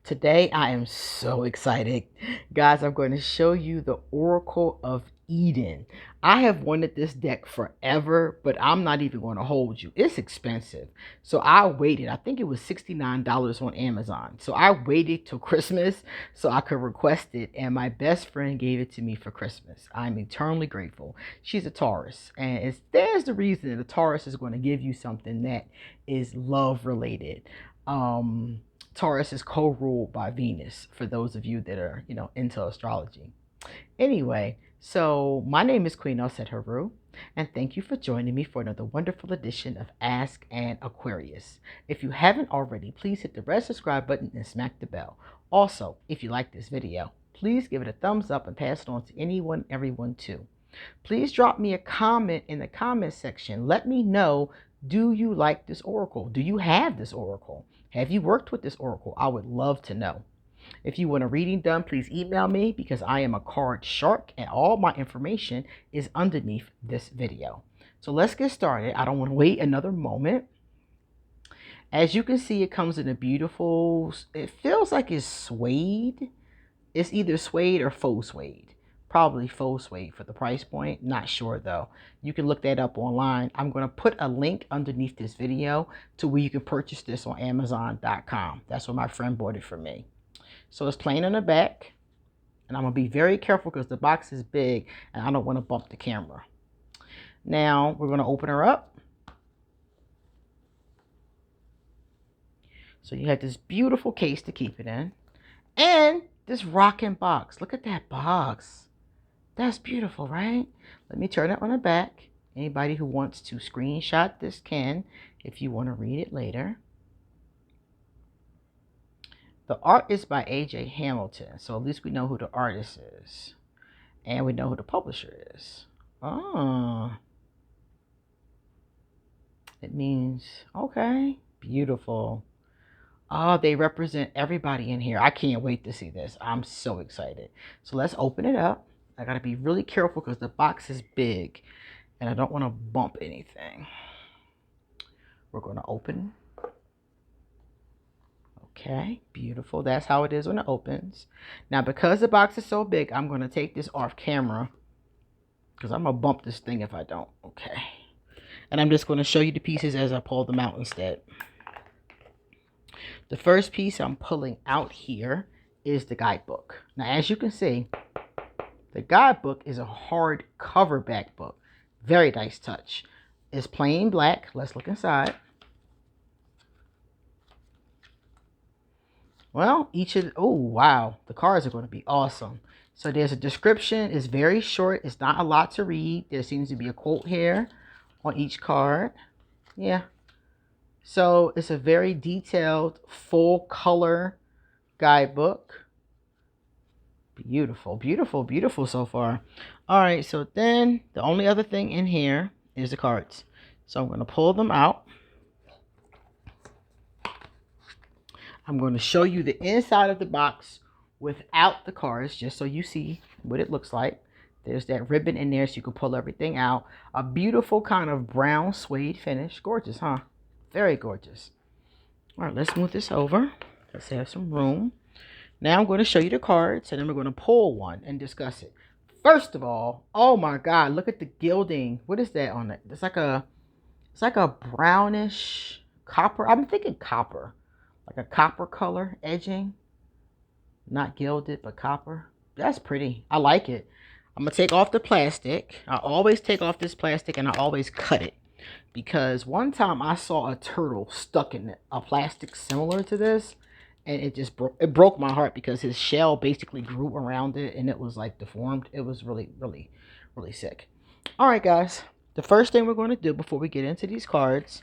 Today I am so excited. Guys, I'm going to show you the Oracle of Eden. I have wanted this deck forever, but I'm not even going to hold you. It's expensive. So I waited. I think it was $69 on Amazon. So I waited till Christmas so I could request it, and my best friend gave it to me for Christmas. I'm eternally grateful. She's a Taurus, and there's the reason that a Taurus is going to give you something that is love related. Taurus is co-ruled by Venus, for those of you that are, into astrology. Anyway, so my name is QueenAusetHeru, and thank you for joining me for another wonderful edition of Ask an Aquarius. If you haven't already, please hit the red subscribe button and smack the bell. Also, if you like this video, please give it a thumbs up and pass it on to anyone, everyone too. Please drop me a comment in the comment section. Let me know, do you like this oracle? Do you have this oracle? Have you worked with this oracle? I would love to know. If you want a reading done, please email me because I am a card shark and all my information is underneath this video. So let's get started. I don't want to wait another moment. As you can see, it comes in a beautiful, it feels like it's suede. It's either suede or faux suede. Probably faux suede for the price point. Not sure though. You can look that up online. I'm going to put a link underneath this video to where you can purchase this on Amazon.com. That's where my friend bought it for me. So it's plain on the back. And I'm going to be very careful because the box is big and I don't want to bump the camera. Now we're going to open her up. So you have this beautiful case to keep it in. And this rocking box. Look at that box. That's beautiful, right? Let me turn it on the back. Anybody who wants to screenshot this can, if you want to read it later. The art is by A.J. Hamilton, so at least we know who the artist is. And we know who the publisher is. Oh. It means, okay, beautiful. Oh, they represent everybody in here. I can't wait to see this. I'm so excited. So let's open it up. I got to be really careful because the box is big and I don't want to bump anything. We're going to open. Okay, beautiful. That's how it is when it opens. Now, because the box is so big, I'm going to take this off camera because I'm going to bump this thing if I don't. Okay. And I'm just going to show you the pieces as I pull them out instead. The first piece I'm pulling out here is the guidebook. Now, as you can see, the guidebook is a hard coverback book. Very nice touch. It's plain black. Let's look inside. Well, oh, wow. The cards are going to be awesome. So there's a description. It's very short. It's not a lot to read. There seems to be a quote here on each card. Yeah. So it's a very detailed, full color guidebook. Beautiful, beautiful, beautiful so far. All right, so then the only other thing in here is the cards. So I'm going to pull them out. I'm going to show you the inside of the box without the cards, just so you see what it looks like. There's that ribbon in there so you can pull everything out. A beautiful kind of brown suede finish. Gorgeous, huh? Very gorgeous. All right, let's move this over. Let's have some room. Now I'm going to show you the cards, and then we're going to pull one and discuss it. First of all, oh my God, look at the gilding. What is that on it? It's like a brownish copper. I'm thinking copper, like a copper color edging. Not gilded, but copper. That's pretty. I like it. I'm going to take off the plastic. I always take off this plastic, and I always cut it. Because one time I saw a turtle stuck in a plastic similar to this. And it broke my heart because his shell basically grew around it and it was like deformed. It was really, really, really sick. All right, guys. The first thing we're going to do before we get into these cards,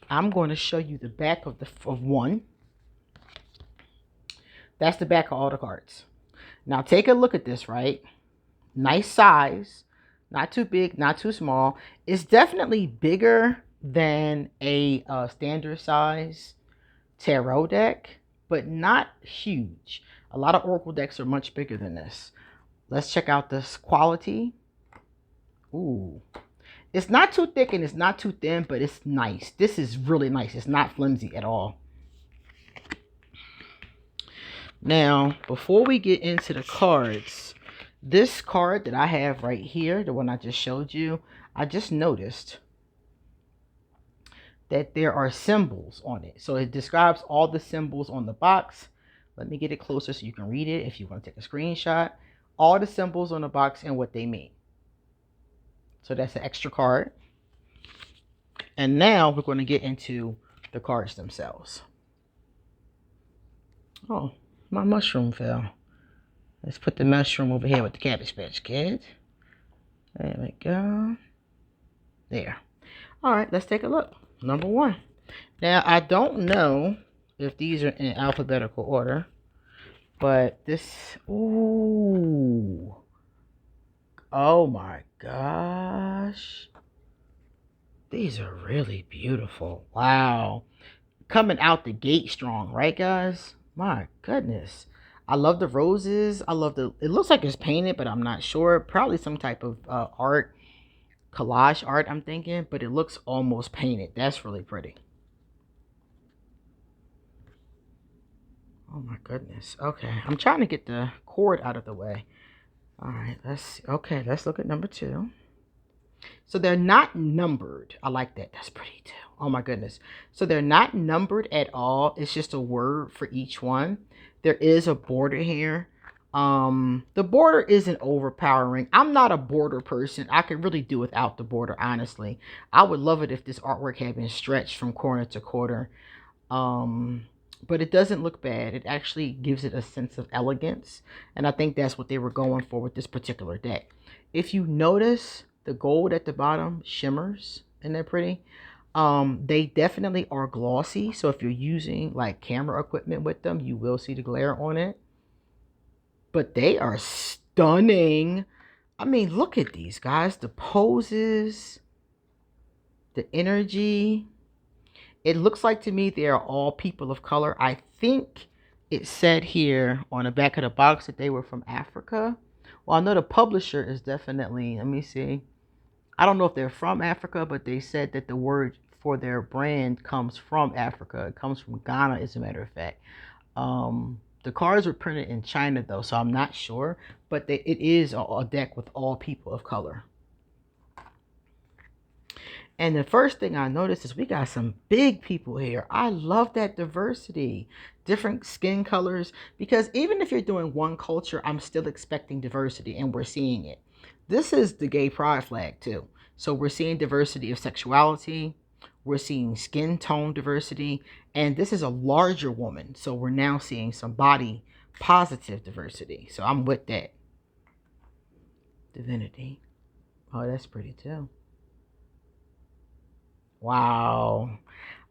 I'm going to show you the back of one. That's the back of all the cards. Now take a look at this, right? Nice size. Not too big, not too small. It's definitely bigger than a standard size tarot deck, but not huge. A lot of oracle decks are much bigger than this. Let's check out this quality. Ooh. It's not too thick and it's not too thin, but it's nice. This is really nice. It's not flimsy at all. Now, before we get into the cards, this card that I have right here, the one I just showed you, I just noticed that there are symbols on it. So it describes all the symbols on the box. Let me get it closer so you can read it if you want to take a screenshot. All the symbols on the box and what they mean. So that's an extra card. And now we're going to get into the cards themselves. Oh, my mushroom fell. Let's put the mushroom over here with the Cabbage Patch Kids. There we go. There. All right, let's take a look. Number 1. Now, I don't know if these are in alphabetical order, but this, ooh. Oh my gosh. These are really beautiful. Wow. Coming out the gate strong, right, guys? My goodness. I love the roses. I love it looks like it's painted, but I'm not sure. Probably some type of art, collage art, I'm thinking, but it looks almost painted. That's really pretty. Oh my goodness. Okay, I'm trying to get the cord out of the way. All right, let's look at number 2. So they're not numbered. I like that. That's pretty too. Oh my goodness. So they're not numbered at all. It's just a word for each one. There is a border here. The border isn't overpowering. I'm not a border person. I could really do without the border, honestly. I would love it if this artwork had been stretched from corner to corner. But it doesn't look bad. It actually gives it a sense of elegance. And I think that's what they were going for with this particular deck. If you notice, the gold at the bottom shimmers, and they're pretty. They definitely are glossy. So if you're using like camera equipment with them, you will see the glare on it. But they are stunning. I mean, look at these guys. The poses, the energy. It looks like to me they are all people of color. I think it said here on the back of the box that they were from Africa. Well, I know the publisher is definitely, let me see. I don't know if they're from Africa, but they said that the word for their brand comes from Africa. It comes from Ghana, as a matter of fact. The cards were printed in China, though, so I'm not sure. But it is a deck with all people of color. And the first thing I noticed is we got some big people here. I love that diversity. Different skin colors. Because even if you're doing one culture, I'm still expecting diversity, and we're seeing it. This is the gay pride flag, too. So we're seeing diversity of sexuality. We're seeing skin tone diversity. And this is a larger woman. So we're now seeing some body positive diversity. So I'm with that. Divinity. Oh, that's pretty, too. Wow.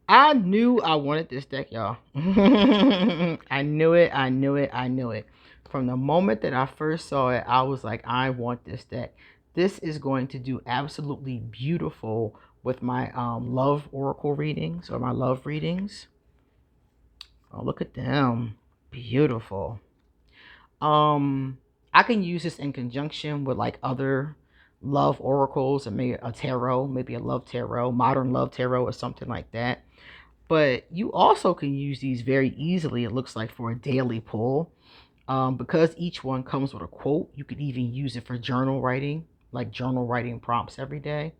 I knew I wanted this deck, y'all. I knew it. I knew it. I knew it. From the moment that I first saw it, I was like, I want this deck. This is going to do absolutely beautiful with my love oracle readings or my love readings. Oh, look at them. Beautiful. I can use this in conjunction with like other love oracles and maybe a tarot, maybe a love tarot, modern love tarot or something like that. But you also can use these very easily, it looks like, for a daily pull. Because each one comes with a quote, you could even use it for journal writing, like journal writing prompts every day.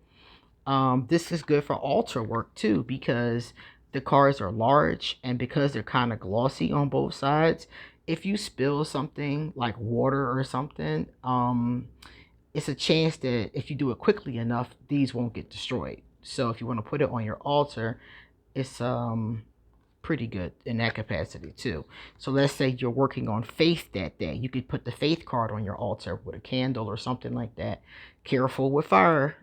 This is good for altar work too, because the cards are large and because they're kind of glossy on both sides. If you spill something like water or something, it's a chance that if you do it quickly enough, these won't get destroyed. So if you want to put it on your altar, it's pretty good in that capacity too. So let's say you're working on faith that day. You could put the faith card on your altar with a candle or something like that. Careful with fire.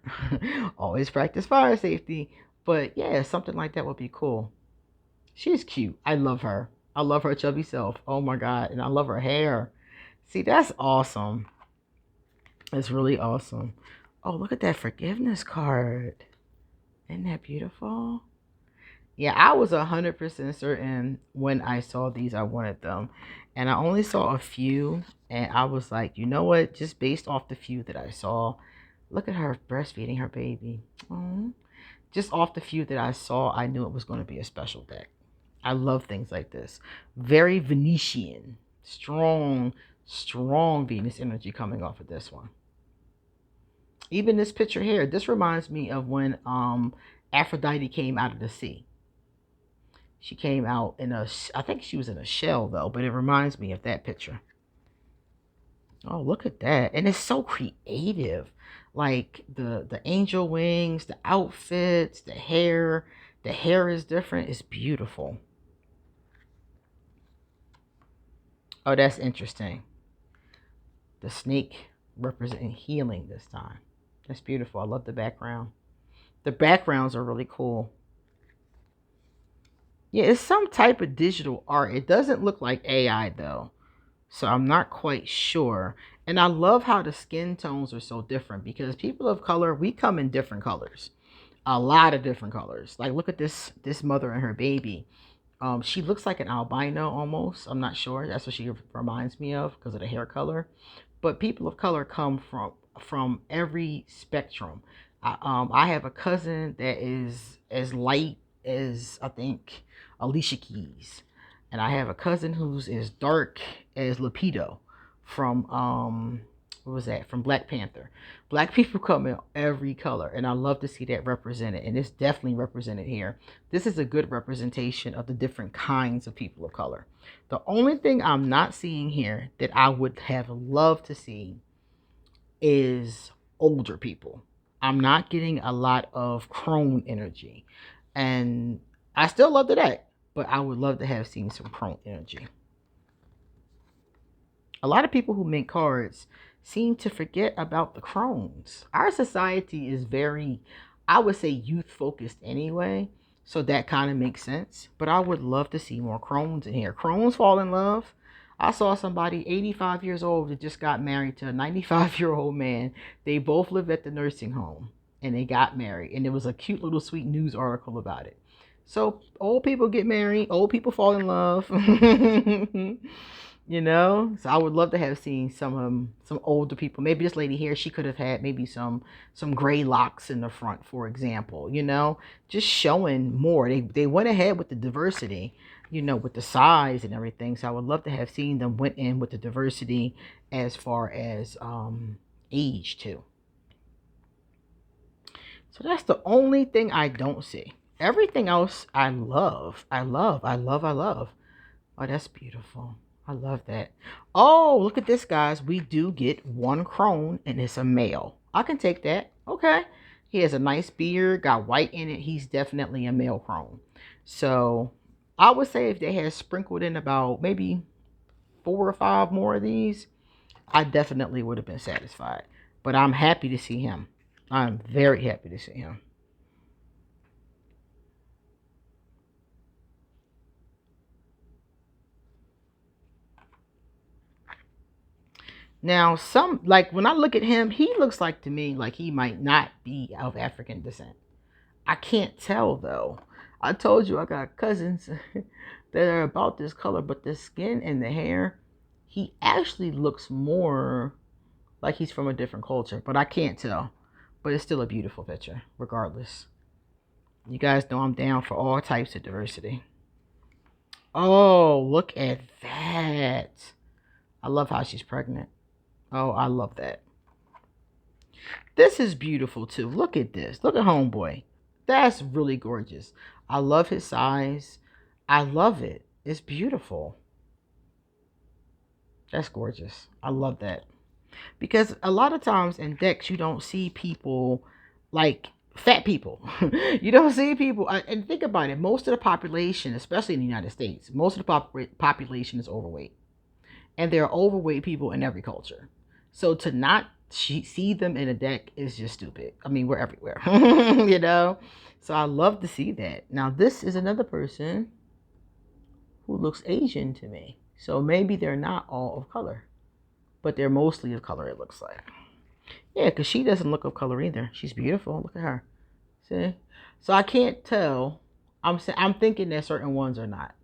Always practice fire safety. But yeah, something like that would be cool. She's cute. I love her. I love her chubby self. Oh my God. And I love her hair. See, that's awesome. It's really awesome. Oh, look at that forgiveness card. Isn't that beautiful? Yeah, I was 100% certain when I saw these, I wanted them. And I only saw a few. And I was like, you know what? Just based off the few that I saw, look at her breastfeeding her baby. Aww. Just off the few that I saw, I knew it was going to be a special deck. I love things like this. Very Venetian. Strong, strong Venus energy coming off of this one. Even this picture here, this reminds me of when Aphrodite came out of the sea. She came out in a, I think she was in a shell though, but it reminds me of that picture. Oh, look at that. And it's so creative. Like the angel wings, the outfits, the hair. The hair is different. It's beautiful. Oh, that's interesting. The snake representing healing this time. That's beautiful. I love the background. The backgrounds are really cool. Yeah, it's some type of digital art. It doesn't look like AI though. So I'm not quite sure. And I love how the skin tones are so different because people of color, we come in different colors. A lot of different colors. Like look at this mother and her baby. She looks like an albino almost. I'm not sure. That's what she reminds me of because of the hair color. But people of color come from every spectrum. I have a cousin that is as light as I think Alicia Keys, and I have a cousin who's as dark as Lupito from what was that, from Black Panther. Black people come in every color, and I love to see that represented, and it's definitely represented here. This is a good representation of the different kinds of people of color. The only thing I'm not seeing here that I would have loved to see is older people. I'm not getting a lot of crone energy, and I still love that, but I would love to have seen some crone energy. A lot of people who make cards seem to forget about the crones. Our society is very, I would say, youth focused anyway. So that kind of makes sense. But I would love to see more crones in here. Crones fall in love. I saw somebody 85 years old that just got married to a 95-year-old man. They both lived at the nursing home and they got married. And there was a cute little sweet news article about it. So old people get married, old people fall in love. You know, so I would love to have seen some older people. Maybe this lady here, she could have had maybe some gray locks in the front, for example. You know, just showing more. They went ahead with the diversity, you know, with the size and everything. So I would love to have seen them went in with the diversity as far as age too. So that's the only thing I don't see. Everything else I love. I love. I love. I love. Oh, that's beautiful. I love that. Oh, look at this, guys. We do get one crone, and it's a male. I can take that. Okay. He has a nice beard, got white in it. He's definitely a male crone. So I would say if they had sprinkled in about maybe 4 or 5 more of these, I definitely would have been satisfied. But I'm happy to see him. I'm very happy to see him. Now, some, like when I look at him, he looks like to me like he might not be of African descent. I can't tell though. I told you I got cousins that are about this color, but the skin and the hair, he actually looks more like he's from a different culture, but I can't tell. But it's still a beautiful picture, regardless. You guys know I'm down for all types of diversity. Oh, look at that. I love how she's pregnant. Oh, I love that. This is beautiful too. Look at this. Look at homeboy. That's really gorgeous. I love his size. I love it. It's beautiful. That's gorgeous. I love that. Because a lot of times in decks, you don't see people like fat people. You don't see people. And think about it. Most of the population, especially in the United States, most of the population is overweight. And there are overweight people in every culture. So to not see them in a deck is just stupid. I mean, we're everywhere, you know? So I love to see that. Now, this is another person who looks Asian to me. So maybe they're not all of color, but they're mostly of color, it looks like. Yeah, because she doesn't look of color either. She's beautiful. Look at her. See? So I can't tell. I'm thinking that certain ones are not.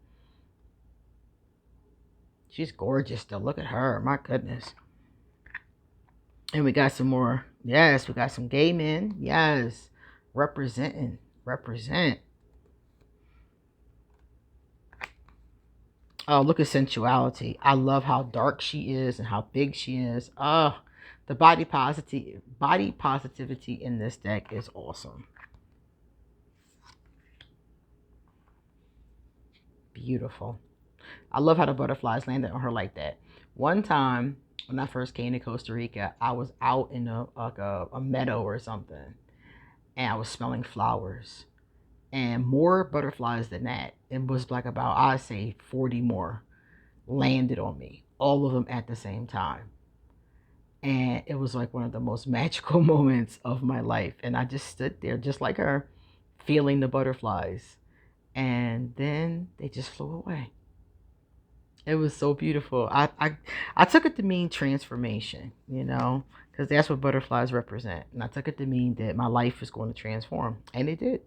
She's gorgeous though. Look at her. My goodness. And we got some more. Yes, we got some gay men. Yes. Representing. Represent. Oh, look at sensuality. I love how dark she is and how big she is. Oh, the body positivity in this deck is awesome. Beautiful. I love how the butterflies landed on her like that. One time when I first came to Costa Rica, I was out in a meadow or something, and I was smelling flowers, and more butterflies than that. It was like about, I'd say, 40 more landed on me, all of them at the same time. And it was like one of the most magical moments of my life. And I just stood there, just like her, feeling the butterflies. And then they just flew away. It was so beautiful. I took it to mean transformation, because that's what butterflies represent. And I took it to mean that my life was going to transform. And it did.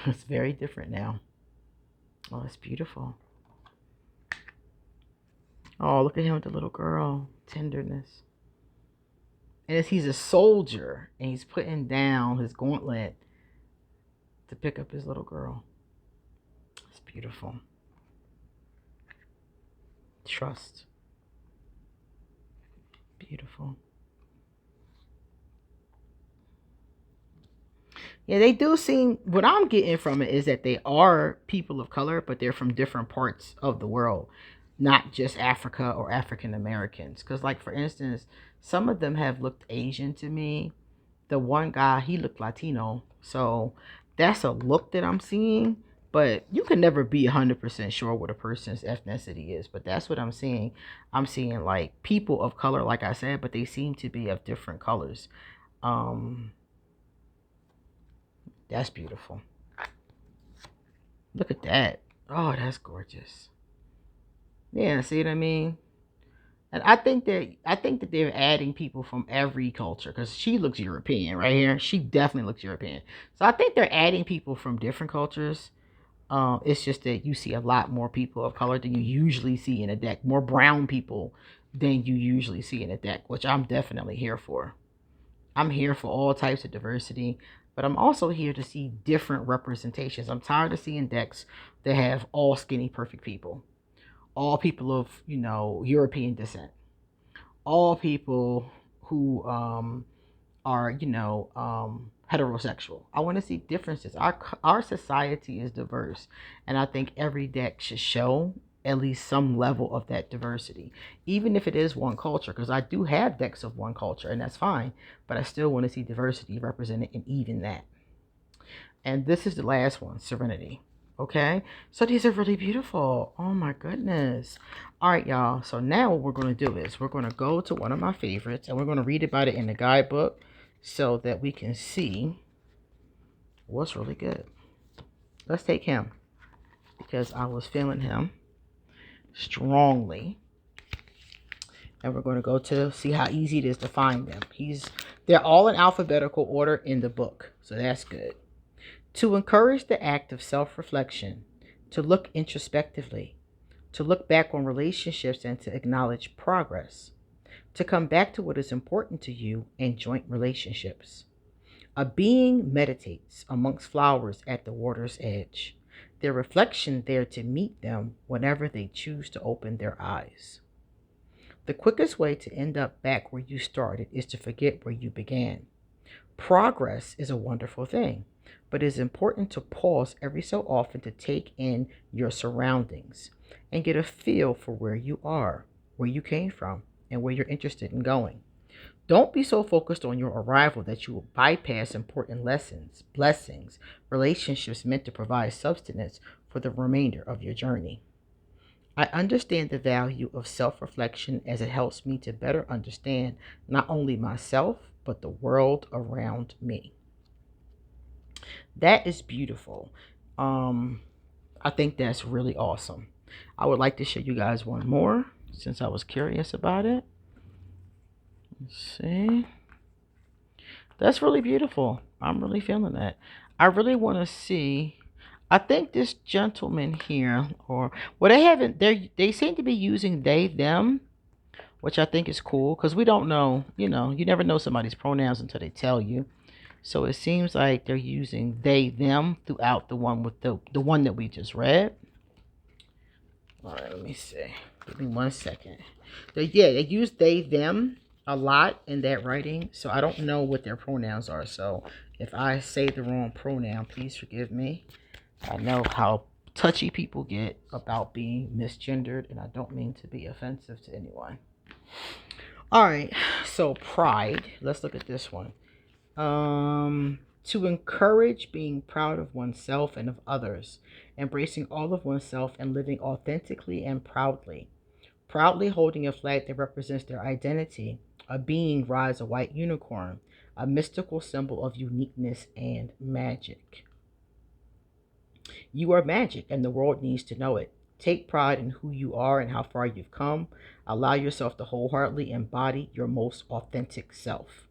It's very different now. Oh, it's beautiful. Oh, look at him with the little girl. Tenderness. And as he's a soldier and he's putting down his gauntlet to pick up his little girl. It's beautiful. Trust. Beautiful. Yeah, they do seem, what I'm getting from it is that they are people of color, but they're from different parts of the world, not just Africa or African Americans. Because, like, for instance, some of them have looked Asian to me. The one guy, he looked Latino. So that's a look that I'm seeing. But you can never be 100% sure what a person's ethnicity is. But that's what I'm seeing. I'm seeing, like, people of color, like I said, but they seem to be of different colors. Um, that's beautiful. Look at that. Oh, that's gorgeous. Yeah, see what I mean? And I think that they're adding people from every culture, because she looks European right here. She definitely looks European. So I think they're adding people from different cultures. It's just that you see a lot more people of color than you usually see in a deck. More brown people than you usually see in a deck, which I'm definitely here for. I'm here for all types of diversity, but I'm also here to see different representations. I'm tired of seeing decks that have all skinny perfect people, all people of, European descent, all people who are, heterosexual. I want to see differences. Our society is diverse, and I think every deck should show at least some level of that diversity, even if it is one culture, because I do have decks of one culture, and that's fine, but I still want to see diversity represented in even that. And this is the last one, Serenity. Okay, so these are really beautiful. Oh my goodness. All right, y'all. So now what we're going to do is we're going to go to one of my favorites, and we're going to read about it in the guidebook so that we can see what's really good. Let's take him, because I was feeling him strongly. And we're going to go to see how easy it is to find them. They're all in alphabetical order in the book, so that's good. To encourage the act of self-reflection, to look introspectively, to look back on relationships and to acknowledge progress, to come back to what is important to you and joint relationships. A being meditates amongst flowers at the water's edge, their reflection there to meet them whenever they choose to open their eyes. The quickest way to end up back where you started is to forget where you began. Progress is a wonderful thing, but it is important to pause every so often to take in your surroundings and get a feel for where you are, where you came from, and where you're interested in going. Don't be so focused on your arrival that you will bypass important lessons, blessings, relationships meant to provide substance for the remainder of your journey. I understand the value of self-reflection as it helps me to better understand not only myself, but the world around me. That is beautiful. I think that's really awesome. I would like to show you guys one more since I was curious about it. Let's see. That's really beautiful. I'm really feeling that. I really want to see. I think this gentleman here, or well, they haven't. They seem to be using they them, which I think is cool because we don't know. You never know somebody's pronouns until they tell you. So it seems like they're using they them throughout the one with the one that we just read. All right, let me see. Give me 1 second. They use they, them a lot in that writing, so I don't know what their pronouns are. So if I say the wrong pronoun, please forgive me. I know how touchy people get about being misgendered, and I don't mean to be offensive to anyone. All right, so pride. Let's look at this one. To encourage being proud of oneself and of others, embracing all of oneself and living authentically and proudly. Proudly holding a flag that represents their identity. A being rides a white unicorn, a mystical symbol of uniqueness and magic. You are magic, and the world needs to know it. Take pride in who you are and how far you've come. Allow yourself to wholeheartedly embody your most authentic self.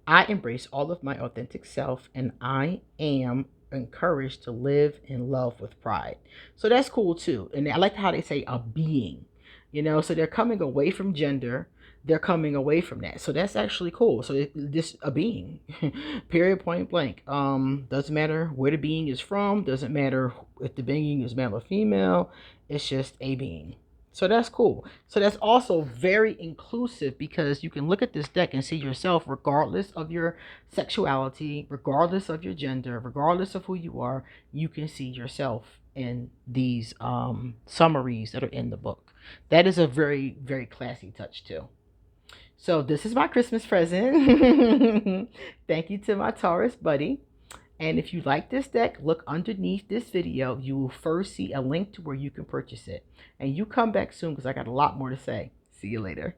I embrace all of my authentic self, and I am encouraged to live in love with pride. So that's cool too. And I like how they say a being, so they're coming away from gender. They're coming away from that. So that's actually cool. So this a being, period, point blank. Doesn't matter where the being is from. Doesn't matter if the being is male or female. It's just a being. So that's cool. So that's also very inclusive because you can look at this deck and see yourself regardless of your sexuality, regardless of your gender, regardless of who you are. You can see yourself in these summaries that are in the book. That is a very, very classy touch too. So this is my Christmas present. Thank you to my Taurus buddy. And if you like this deck, look underneath this video. You will first see a link to where you can purchase it. And you come back soon because I got a lot more to say. See you later.